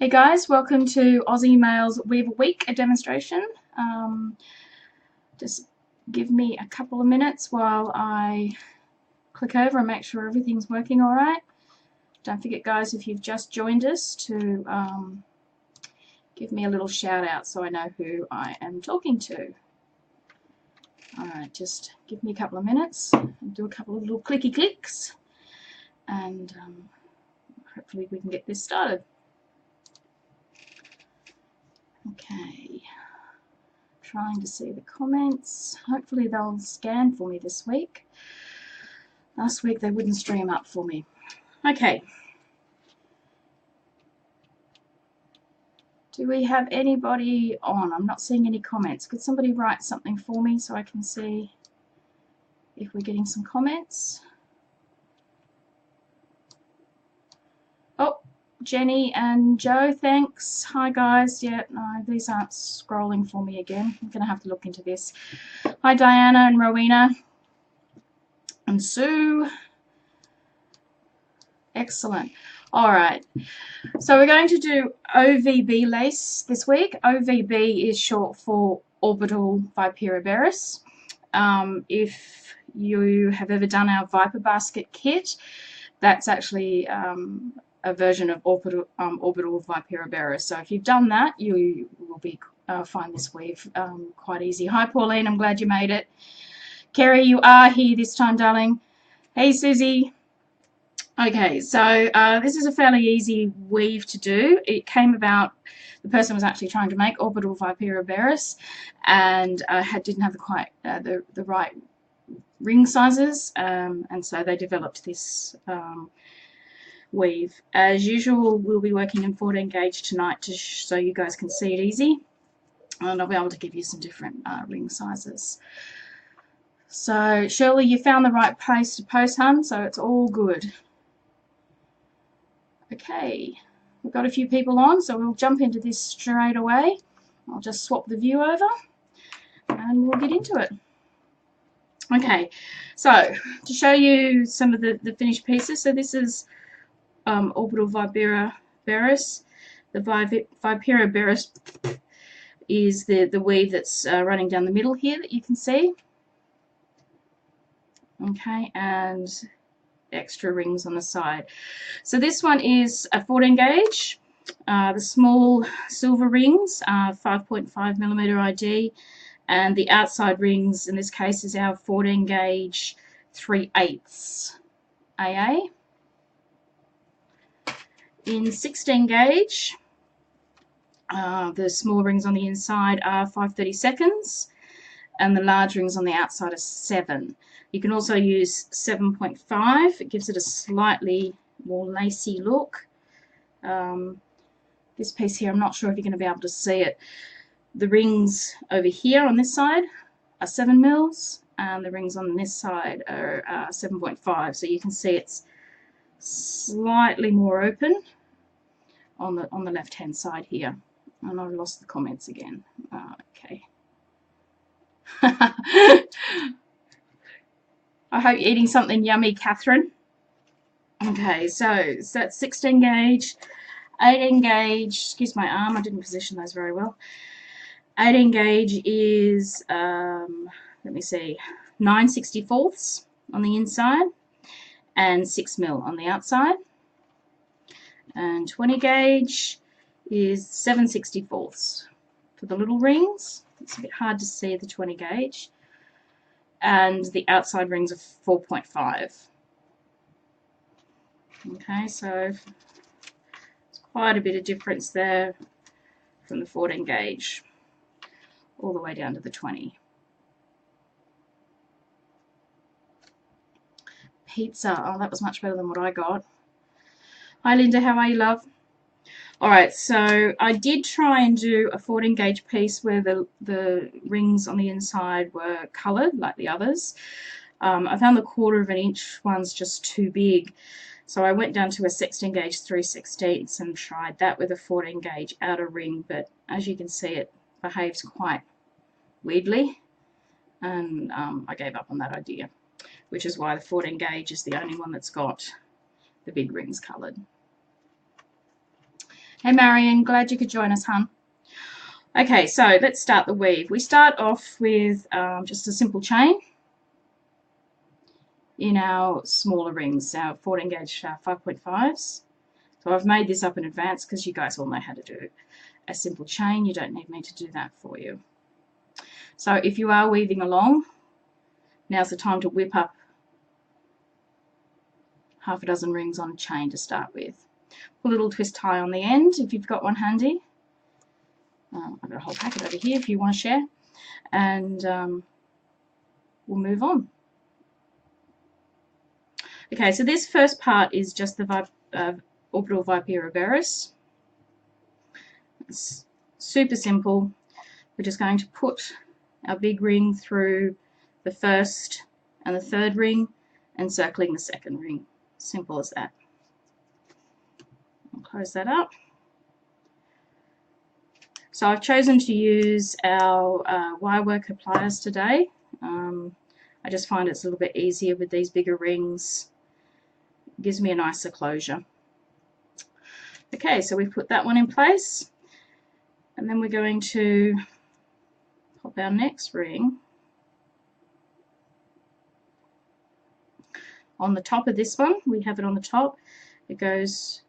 Hey guys, welcome to Aussie Maille's Weave a Week, a demonstration. Just give me a couple of minutes while I click over and make sure everything's working all right. Don't forget guys, if you've just joined us, to give me a little shout out so I know who I am talking to. Alright, just give me a couple of minutes and do a couple of little clicky clicks and hopefully we can get this started. Okay, trying to see the comments. Hopefully they'll scan for me this week. Last week they wouldn't stream up for me. Okay. Do we have anybody on? I'm not seeing any comments. Could somebody write something for me so I can see if we're getting some comments? Oh, Jenny and Joe, thanks. Hi guys. Yeah, no, these aren't scrolling for me again. I'm going to have to look into this. Hi Diana and Rowena and Sue. Excellent. All right. So we're going to do OVB lace this week. OVB is short for orbital viperoberis. If you have ever done our Viper basket kit, that's actually a version of orbital viperoberis. So if you've done that, you will find this weave quite easy. Hi Pauline, I'm glad you made it. Kerry, you are here this time, darling. Hey Susie. Okay, so this is a fairly easy weave to do. It came about, the person was actually trying to make orbital viperoberis and didn't have the right ring sizes, and so they developed this weave. As usual, we'll be working in 14 gauge tonight so you guys can see it easy, and I'll be able to give you some different ring sizes. So Shirley, you found the right place to post, hun, so it's all good. Okay, we've got a few people on, so we'll jump into this straight away. I'll just swap the view over and we'll get into it. Okay, so to show you some of the finished pieces, so this is orbital viperoberis. The viperoberis is the weave that's running down the middle here that you can see. Okay, and extra rings on the side. So this one is a 14 gauge. The small silver rings are 5.5mm ID, and the outside rings in this case is our 14 gauge 3/8 AA. In 16 gauge, the small rings on the inside are 5/32, and the large rings on the outside are 7. You can also use 7.5. It gives it a slightly more lacy look. This piece here, I'm not sure if you're going to be able to see it. The rings over here on this side are 7 mils, and the rings on this side are 7.5. So you can see it's slightly more open on the left-hand side here. And I've lost the comments again. Okay. I hope you're eating something yummy, Catherine. Okay, so that's 16 gauge, 18 gauge, excuse my arm, I didn't position those very well. 18 gauge is, let me see, 9/64 on the inside and 6 mil on the outside. And 20 gauge is 7/64 for the little rings. It's a bit hard to see the 20 gauge. And the outside rings are 4.5. Okay, so it's quite a bit of difference there from the 14 gauge all the way down to the 20. Pizza, oh that was much better than what I got. Hi Linda, how are you, love? Alright, so I did try and do a 14 gauge piece where the rings on the inside were coloured like the others. I found the 1/4 inch ones just too big, so I went down to a 16 gauge 3/16 and tried that with a 14 gauge outer ring, but as you can see it behaves quite weirdly, and I gave up on that idea, which is why the 14 gauge is the only one that's got the big rings coloured. Hey Marion, glad you could join us, hun. Okay, so let's start the weave. We start off with just a simple chain in our smaller rings, our 14 gauge 5.5s. So I've made this up in advance because you guys all know how to do a simple chain. You don't need me to do that for you. So if you are weaving along, now's the time to whip up half a dozen rings on a chain to start with. Put a little twist tie on the end if you've got one handy. I've got a whole packet over here if you want to share, and we'll move on. Okay, so this first part is just the orbital Viperoberis. It's super simple. We're just going to put our big ring through the first and the third ring and circling the second ring. Simple as that. I'll close that up. So I've chosen to use our wire worker pliers today. I just find it's a little bit easier with these bigger rings. It gives me a nicer closure. Okay, so we've put that one in place, and then we're going to pop our next ring on the top of this one. We have it on the top. It goes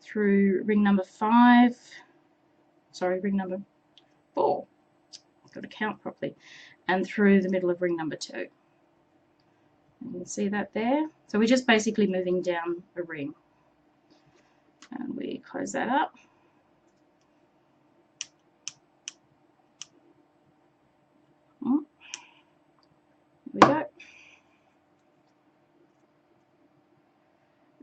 through ring number 5. Sorry, ring number 4. I've got to count properly. And through the middle of ring number 2. You can see that there. So we're just basically moving down a ring. And we close that up. There we go.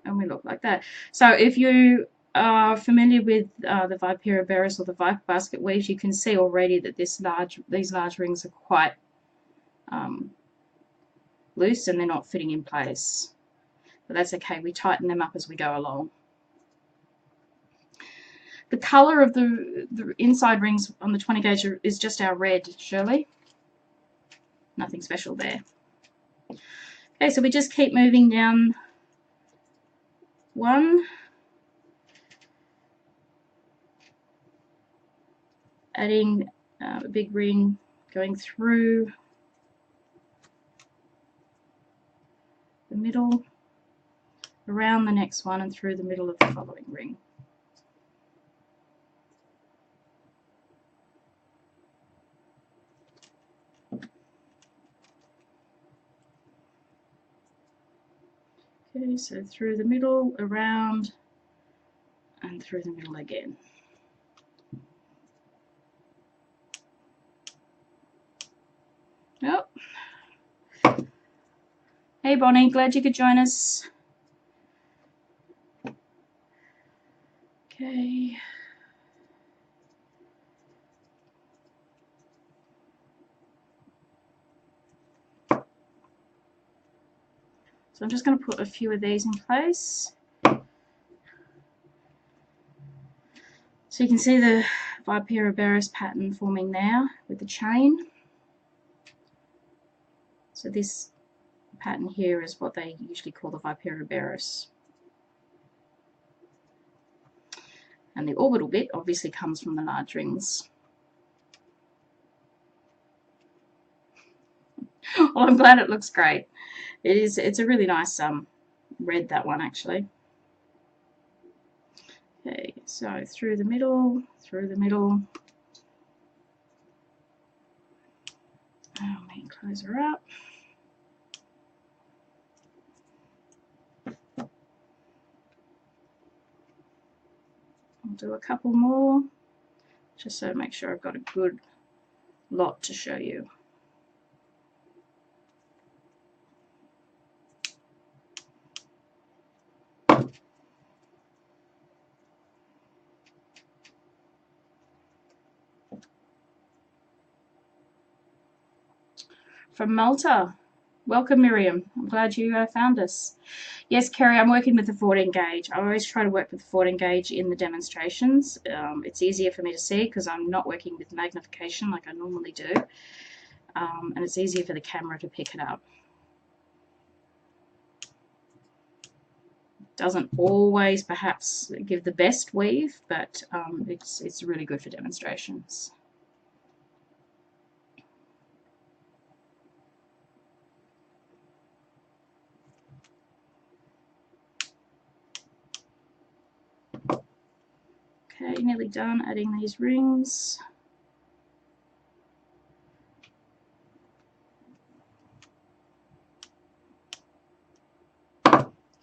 And we look like that. So if you are familiar with the Viperoberis or the Viper basket weaves, you can see already that these large rings are quite loose and they're not fitting in place. But that's okay, we tighten them up as we go along. The colour of the inside rings on the 20 gauge is just our red, Shirley. Nothing special there. Okay, so we just keep moving down one, adding a big ring, going through the middle, around the next one, and through the middle of the following ring. Okay, so through the middle, around, and through the middle again. Oh. Hey Bonnie, glad you could join us. Okay. So I'm just going to put a few of these in place. So you can see the Viperoberis pattern forming now with the chain. So this pattern here is what they usually call the Viperoberis. And the orbital bit obviously comes from the large rings. Well, I'm glad it looks great. It's a really nice red, that one actually. Okay, so through the middle, through the middle. Let me close her up. I'll do a couple more, just so to make sure I've got a good lot to show you. From Malta. Welcome, Miriam. I'm glad you found us. Yes, Kerry, I'm working with the 14 gauge. I always try to work with the 14 gauge in the demonstrations. It's easier for me to see because I'm not working with magnification like I normally do. And it's easier for the camera to pick it up. Doesn't always perhaps give the best weave, but it's really good for demonstrations. Okay, nearly done adding these rings.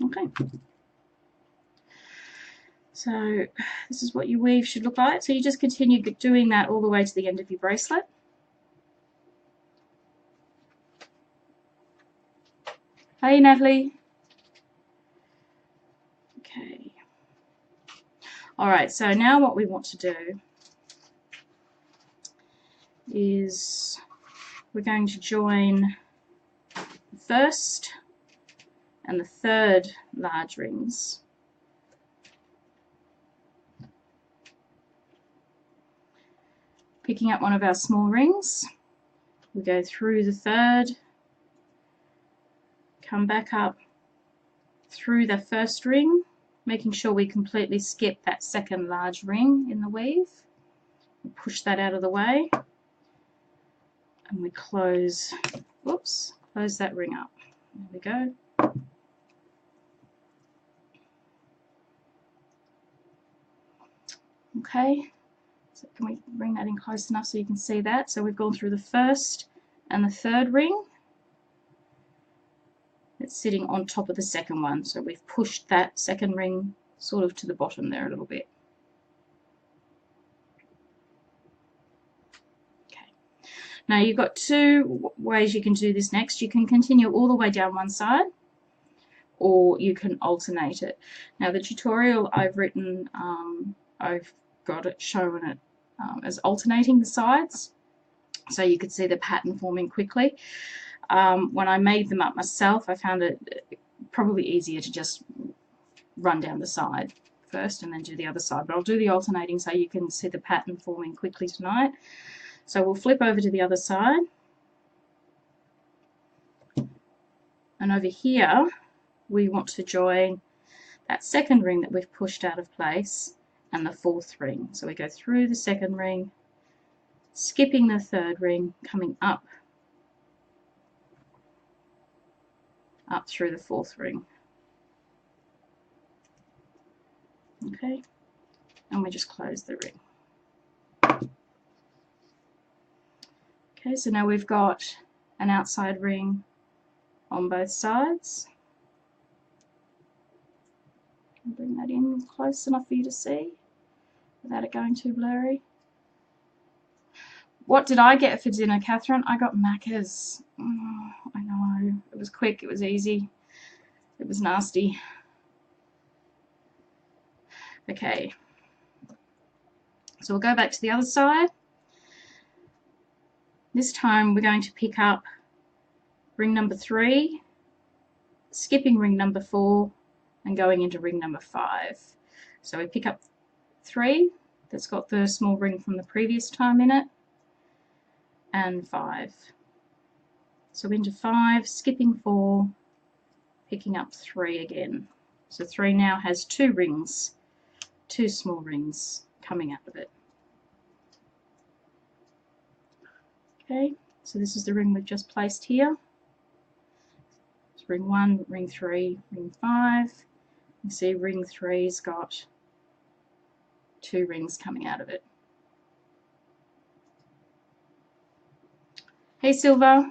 Okay. So this is what your weave should look like. So you just continue doing that all the way to the end of your bracelet. Hey, Natalie. Okay. All right, so now what we want to do is we're going to join the first and the third large rings. Picking up one of our small rings, we go through the third, come back up through the first ring, making sure we completely skip that second large ring in the weave. We push that out of the way, and we close, whoops, close that ring up. There we go. Okay, so can we bring that in close enough so you can see that? So we've gone through the first and the third ring. It's sitting on top of the second one, so we've pushed that second ring sort of to the bottom there a little bit. Okay. Now you've got two ways you can do this next. You can continue all the way down one side, or you can alternate it. Now the tutorial I've written, I've got it showing it as alternating the sides, so you could see the pattern forming quickly. When I made them up myself, I found it probably easier to just run down the side first and then do the other side, but I'll do the alternating so you can see the pattern forming quickly tonight. So we'll flip over to the other side, and over here we want to join that second ring that we've pushed out of place and the fourth ring. So we go through the second ring, skipping the third ring, coming up through the fourth ring. Okay, and we just close the ring. Okay, so now we've got an outside ring on both sides. I'll bring that in close enough for you to see without it going too blurry. What did I get for dinner, Catherine? I got macas. Oh, I know. It was quick, it was easy. It was nasty. Okay. So we'll go back to the other side. This time we're going to pick up ring number 3, skipping ring number 4, and going into ring number 5. So we pick up 3, that's got the small ring from the previous time in it, and 5. So into 5, skipping 4, picking up 3 again. So 3 now has 2 rings, 2 small rings coming out of it. Okay, so this is the ring we've just placed here. It's ring 1, ring 3, ring 5. You see ring 3's got 2 rings coming out of it. Hey Silver.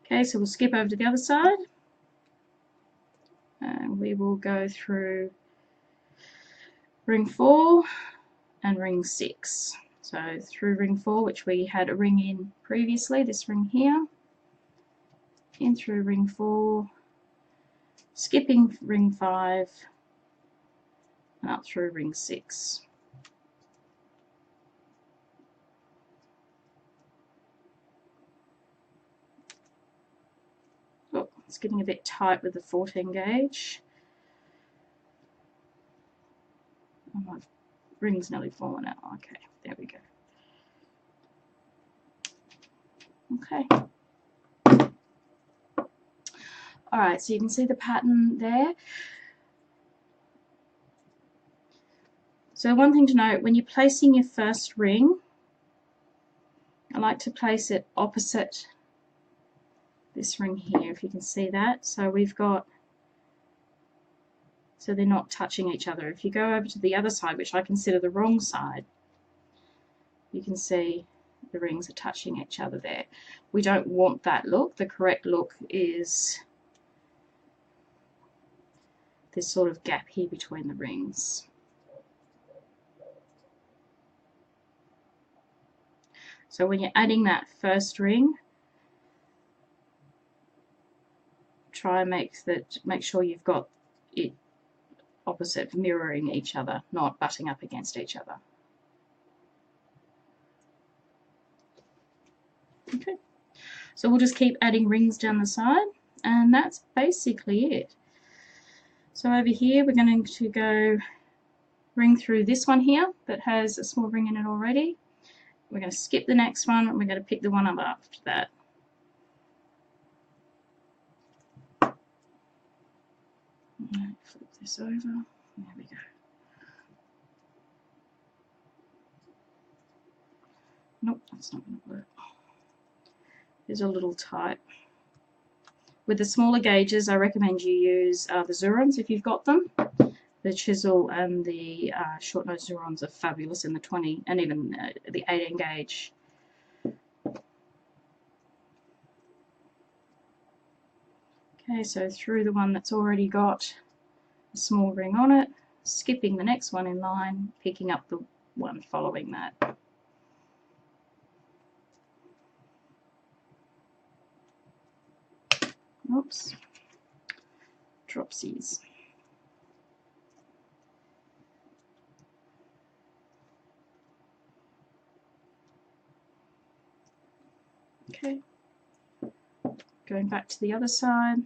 Okay, so we'll skip over to the other side, and we will go through ring 4 and ring 6. So through ring 4, which we had a ring in previously, this ring here, in through ring 4, skipping ring 5, and up through ring 6. Oh, it's getting a bit tight with the 14 gauge. Oh, my ring's nearly fallen out. Okay, there we go. Okay. Alright, so you can see the pattern there. So one thing to note, when you're placing your first ring, I like to place it opposite this ring here, if you can see that. So we've got, so they're not touching each other. If you go over to the other side, which I consider the wrong side, you can see the rings are touching each other there. We don't want that look. The correct look is this sort of gap here between the rings. So when you're adding that first ring, try and make sure you've got it opposite, mirroring each other, not butting up against each other. Okay, so we'll just keep adding rings down the side, and that's basically it. So over here we're going to go ring through this one here that has a small ring in it already. We're going to skip the next one, and we're going to pick the one up after that. Flip this over. There we go. Nope, that's not going to work. Is a little tight. With the smaller gauges, I recommend you use the Zurons if you've got them. The chisel and the short nose Zurons are fabulous in the 20 and even the 18 gauge. Okay, so through the one that's already got a small ring on it, skipping the next one in line, picking up the one following that. Oops, dropsies. Okay, going back to the other side.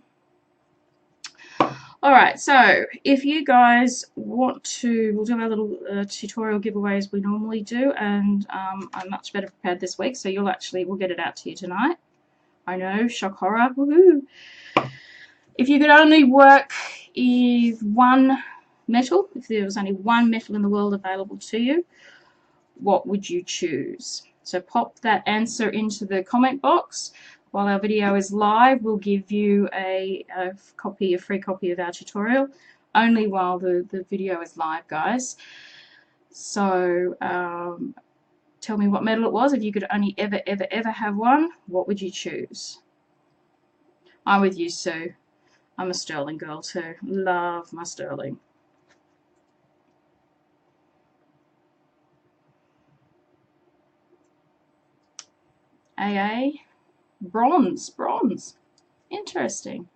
Alright, so if you guys want to, we'll do our little tutorial giveaways we normally do, and I'm much better prepared this week, so we'll get it out to you tonight. I know, shock horror, woohoo! If you could only work with one metal, if there was only one metal in the world available to you, what would you choose? So pop that answer into the comment box. While our video is live, we'll give you a free copy of our tutorial, only while the video is live, guys. So tell me what metal it was. If you could only ever have one, what would you choose? I'm with you, Sue. I'm a sterling girl too. Love my sterling. AA, bronze. Interesting.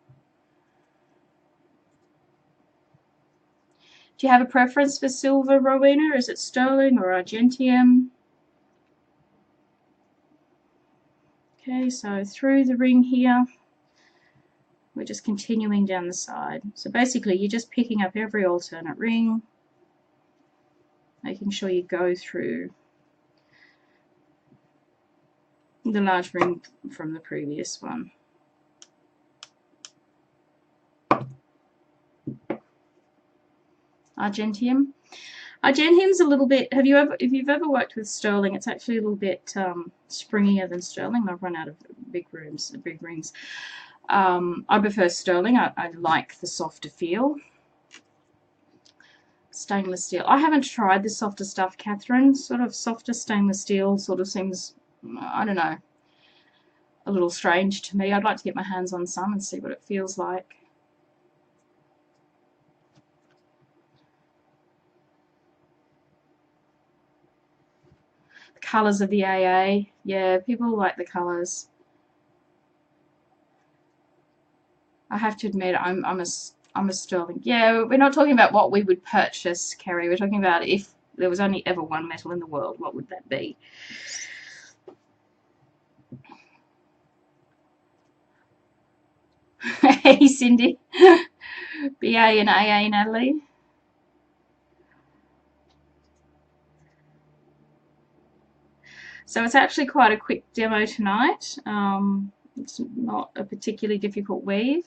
Do you have a preference for silver, Rowena? Is it sterling or argentium? Okay, so through the ring here, we're just continuing down the side. So basically you're just picking up every alternate ring, making sure you go through the large ring from the previous one. Argentium. Argentium's a little bit, if you've ever worked with sterling, it's actually a little bit springier than sterling. I've run out of big rings. I prefer sterling. I like the softer feel. Stainless steel. I haven't tried the softer stuff, Catherine. Sort of softer stainless steel sort of seems, I don't know, a little strange to me. I'd like to get my hands on some and see what it feels like. The colours of the AA. Yeah, people like the colours. I have to admit, I'm a sterling. Yeah, we're not talking about what we would purchase, Kerry. We're talking about if there was only ever one metal in the world, what would that be? Hey, Cindy. BA and AA, Natalie. So it's actually quite a quick demo tonight. It's not a particularly difficult weave.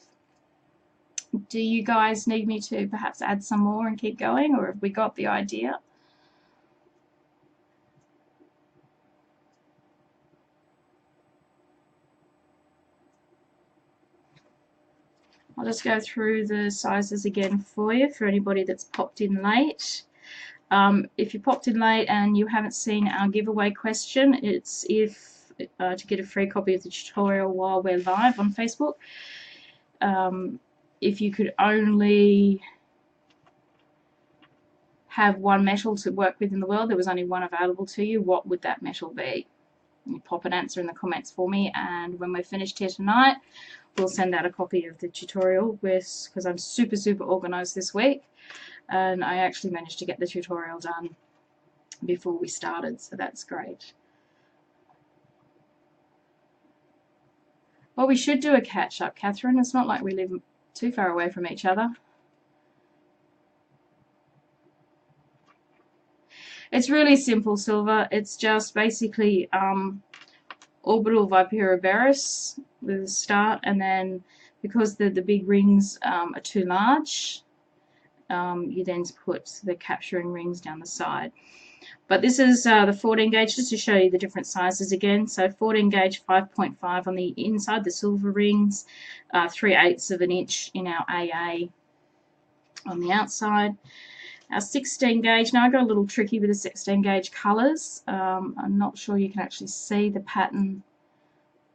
Do you guys need me to perhaps add some more and keep going, or have we got the idea? I'll just go through the sizes again for you for anybody that's popped in late. If you popped in late and you haven't seen our giveaway question, it's if to get a free copy of the tutorial while we're live on Facebook. If you could only have one metal to work with in the world, there was only one available to you, what would that metal be? You pop an answer in the comments for me, and when we're finished here tonight, we'll send out a copy of the tutorial because I'm super organized this week, and I actually managed to get the tutorial done before we started, so that's great. Well, we should do a catch up, Catherine. It's not like we live too far away from each other. It's really simple, Silver. It's just basically orbital Viperoberis with a start, and then because the big rings are too large, you then put the capturing rings down the side. But this is the 14 gauge, just to show you the different sizes again. So 14 gauge 5.5 on the inside, the silver rings, 3/8 of an inch in our AA on the outside. Our 16 gauge, now I got a little tricky with the 16 gauge colours. I'm not sure you can actually see the pattern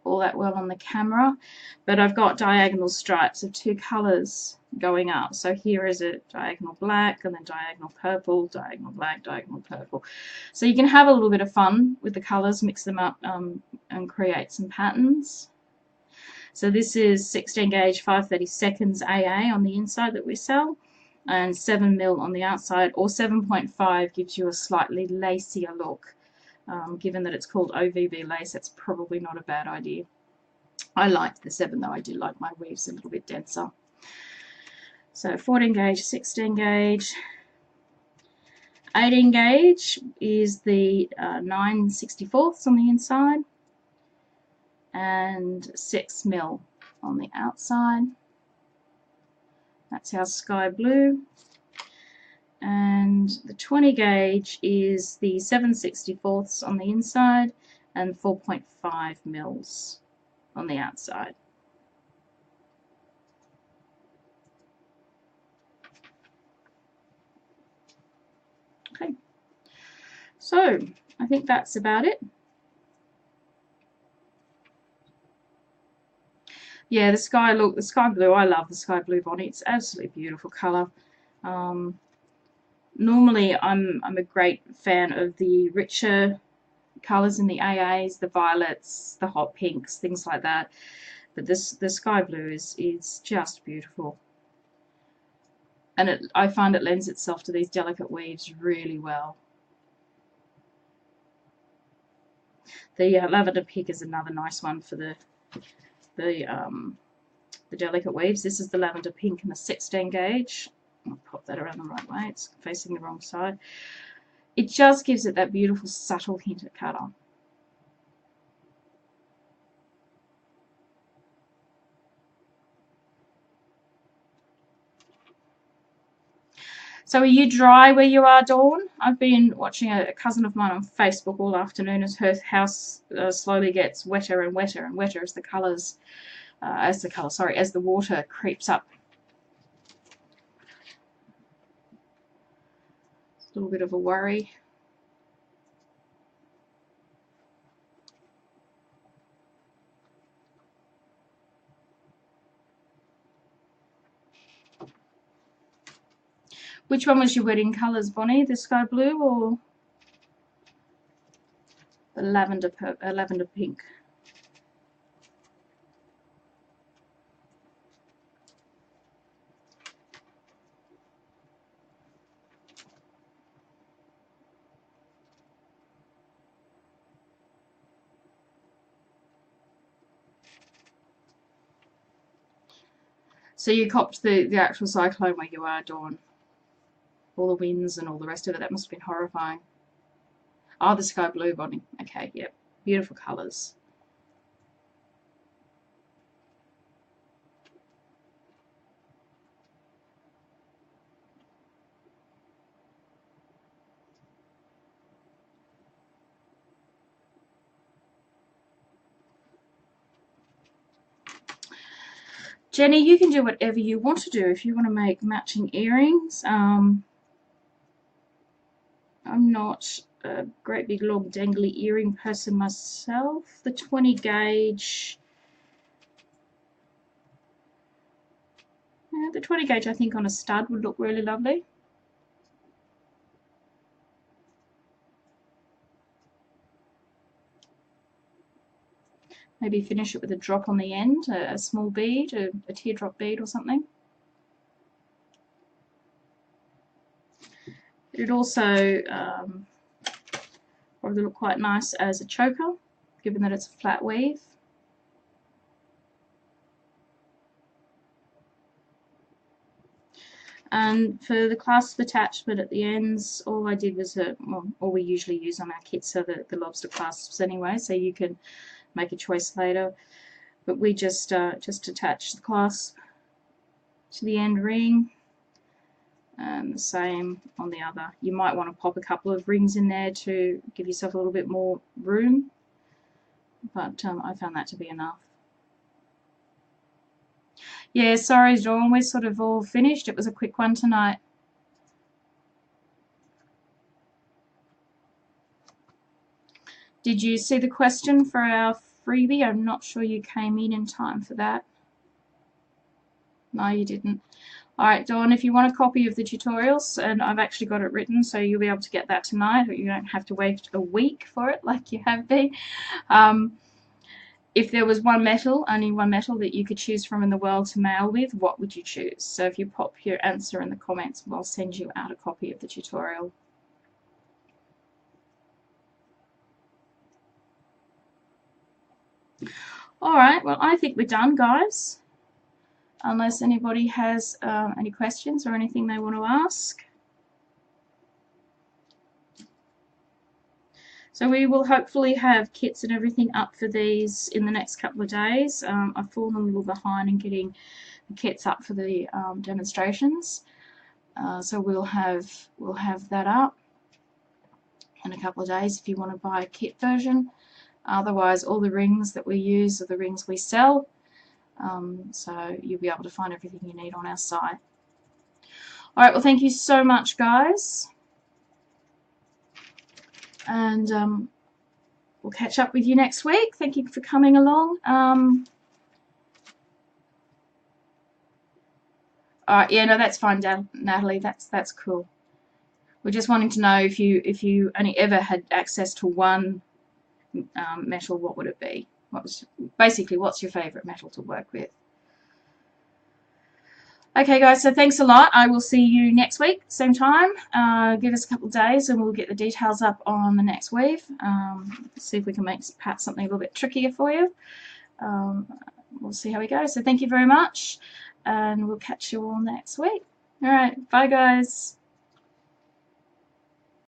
all that well on the camera, but I've got diagonal stripes of 2 colours going up. So here is a diagonal black, and then diagonal purple, diagonal black, diagonal purple. So you can have a little bit of fun with the colours, mix them up and create some patterns. So this is 16 gauge 5/32 AA on the inside that we sell, and 7mm on the outside, or 7.5 gives you a slightly lacier look. Given that it's called OVB lace, that's probably not a bad idea. I like the 7 though, I do like my weaves a little bit denser. So 14 gauge, 16 gauge, 18 gauge is the 9/64 on the inside, and 6mm on the outside. That's our sky blue. And the 20 gauge is the 7/64 on the inside and 4.5 mils on the outside. Okay, so I think that's about it. Yeah, the sky blue, I love the sky blue bonnet. It's absolutely beautiful colour. Normally I'm a great fan of the richer colours in the AAs, the violets, the hot pinks, things like that. But the sky blue is just beautiful. And I find it lends itself to these delicate weaves really well. The lavender pink is another nice one for the delicate weaves. This is the lavender pink in the 16 gauge. I'll pop that around the right way. It's facing the wrong side. It just gives it that beautiful subtle hint of colour. So are you dry where you are, Dawn? I've been watching a cousin of mine on Facebook all afternoon as her house slowly gets wetter and wetter and wetter as the colours, as the water creeps up. It's a little bit of a worry. Which one was your wedding colours, Bonnie? The sky blue or the lavender pink? So you copped the actual cyclone where you are, Dawn? All the winds and all the rest of it. That must have been horrifying. Oh, the sky blue, Bonnie. Okay, yep. Beautiful colours. Jenny, you can do whatever you want to do. If you want to make matching earrings, I'm not a great big long dangly earring person myself. The 20 gauge, yeah, the 20 gauge I think on a stud would look really lovely. Maybe finish it with a drop on the end, a small bead, a teardrop bead or something. It'd also probably look quite nice as a choker, given that it's a flat weave. And for the clasp attachment at the ends, all I did was, all we usually use on our kits are the lobster clasps anyway, so you can make a choice later. But we just attach the clasp to the end ring, and the same on the other. You might want to pop a couple of rings in there to give yourself a little bit more room, but I found that to be enough. Yeah, sorry Dawn, we're sort of all finished. It was a quick one tonight. Did you see the question for our freebie? I'm not sure you came in time for that. No, you didn't. Alright, Dawn, if you want a copy of the tutorials, and I've actually got it written, so you'll be able to get that tonight, or you don't have to wait a week for it like you have been. If there was one metal, only one metal that you could choose from in the world to mail with, what would you choose? So if you pop your answer in the comments, I'll send you out a copy of the tutorial. Alright, well I think we're done, guys. Unless anybody has any questions or anything they want to ask. So we will hopefully have kits and everything up for these in the next couple of days. I've fallen a little behind in getting the kits up for the demonstrations. So we'll have that up in a couple of days if you want to buy a kit version. Otherwise, all the rings that we use are the rings we sell. So you'll be able to find everything you need on our site. Alright, well thank you so much, guys. And we'll catch up with you next week. Thank you for coming along. Alright, yeah, no, that's fine, Natalie. That's cool. We're just wanting to know if you only ever had access to one metal, what would it be? Basically, what's your favourite metal to work with? Okay, guys, so thanks a lot. I will see you next week, same time. Give us a couple of days and we'll get the details up on the next weave. See if we can make perhaps something a little bit trickier for you. We'll see how we go. So thank you very much, and we'll catch you all next week. All right, bye, guys.